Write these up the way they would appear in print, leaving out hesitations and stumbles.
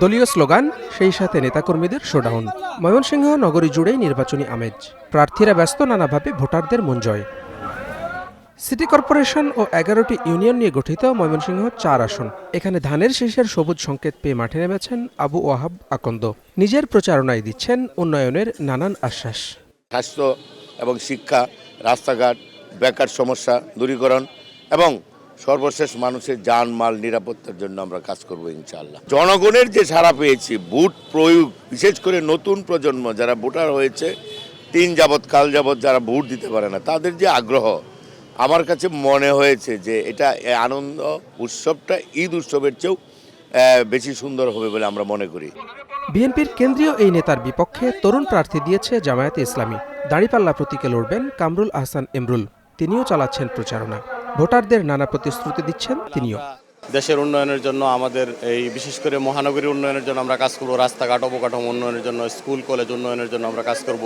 দলীয় স্লোগান, সেই সাথে নেতাকর্মীদের শোডাউন। ময়মনসিংহ নগরী জুড়েই নির্বাচনী আমেজ। প্রার্থীরা ব্যস্ত নানাভাবে ভোটারদের মন জয়। সিটি কর্পোরেশন ও 11টি ইউনিয়ন নিয়ে গঠিত ময়মনসিংহ 4 আসন। এখানে ধানের শীষের সবুজ সংকেত পেয়ে মাঠে নেমেছেন আবু ওয়াহাব আকন্দ। নিজের প্রচারণায় দিচ্ছেন উন্নয়নের নানান আশ্বাস। স্বাস্থ্য এবং শিক্ষা, রাস্তাঘাট, বেকার সমস্যা দূরীকরণ এবং সর্বশেষ মানুষের জানমাল নিরাপত্তার জন্য আমরা কাজ করব ইনশাআল্লাহ। জনগণের যে সাড়া পেয়েছি, ভোট প্রয়োগ, বিশেষ করে নতুন প্রজন্ম যারা ভোটার হয়েছে, কাল যাবৎ যারা ভোট দিতে পারে না, তাদের যে আগ্রহ, আমার কাছে মনে হয়েছে যে এটা আনন্দ উৎসবটা ঈদ উৎসবের চেয়েও বেশি সুন্দর হবে বলে আমরা মনে করি। বিএনপির কেন্দ্রীয় এই নেতার বিপক্ষে তরুণ প্রার্থী দিয়েছে জামায়াতে ইসলামী। দাঁড়িপাল্লা প্রতীকে লড়বেন কামরুল আহসান এমরুল। তিনিও চালাচ্ছেন প্রচারণা। ভোটারদের নানা প্রতিশ্রুতি দিচ্ছেন তিনিও। দেশের উন্নয়নের জন্য, আমাদের এই বিশেষ করে মহানগরীর উন্নয়নের জন্য আমরা কাজ করব, রাস্তাঘাট অবকাঠামো উন্নয়নের জন্য, স্কুল কলেজ উন্নয়নের জন্য আমরা কাজ করব,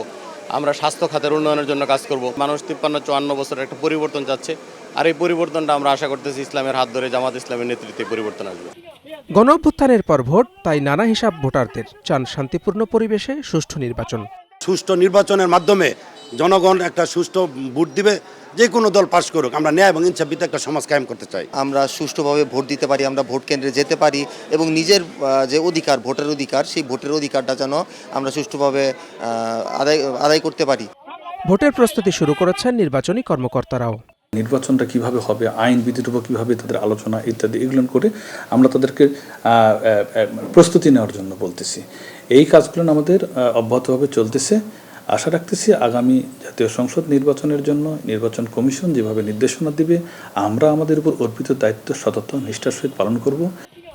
আমরা স্বাস্থ্য খাতের উন্নয়নের জন্য কাজ করব। মানুষ 53-54 বছরের একটা পরিবর্তন চাচ্ছে, আর এই পরিবর্তনটা আমরা আশা করতেছি ইসলামের হাত ধরে জামাত ইসলামের নেতৃত্বে পরিবর্তন আসবে। গণ অভ্যুত্থানের পর ভোট, তাই নানা হিসাব ভোটারদের। চান শান্তিপূর্ণ পরিবেশে সুষ্ঠু নির্বাচন। সুষ্ঠু নির্বাচনের মাধ্যমে জনগণ একটা সুষ্ঠু ভোট দিবে, যে কোনো দল পাশ করুক। আমরা ন্যায় এবং ইনসাফ একটা সমাজ কায়েম করতে চাই। আমরা সুষ্ঠুভাবে ভোট দিতে পারি, আমরা ভোট কেন্দ্রে যেতে পারি এবং নিজের যে অধিকার, ভোটের অধিকার, সেই ভোটের অধিকারটা যেন আমরা সুষ্ঠুভাবে আদায় করতে পারি। ভোটের প্রস্তুতি শুরু করেছেন নির্বাচনী কর্মকর্তারাও। নির্বাচনটা কিভাবে হবে, আইন বিধির উপর কীভাবে তাদের আলোচনা ইত্যাদি, এগুলো করে আমরা তাদেরকে প্রস্তুতি নেওয়ার জন্য বলতেছি। এই কাজগুলো আমাদের অব্যাহতভাবে চলতেছে। আশা রাখতেছি আগামী জাতীয় সংসদ নির্বাচনের জন্য নির্বাচন কমিশন যেভাবে নির্দেশনা দিবে, আমরা আমাদের উপর অর্পিত দায়িত্ব সততা নিষ্ঠার সহিত পালন করব।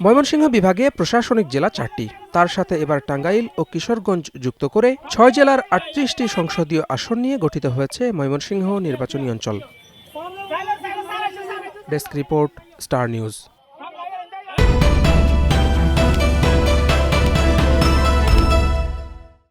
ময়মনসিংহ বিভাগে প্রশাসনিক জেলা 4টি, তার সাথে এবার টাঙ্গাইল ও কিশোরগঞ্জ যুক্ত করে 6 জেলার 38টি সংসদীয় আসন নিয়ে গঠিত হয়েছে ময়মনসিংহ নির্বাচনী অঞ্চল। Desk report, star news.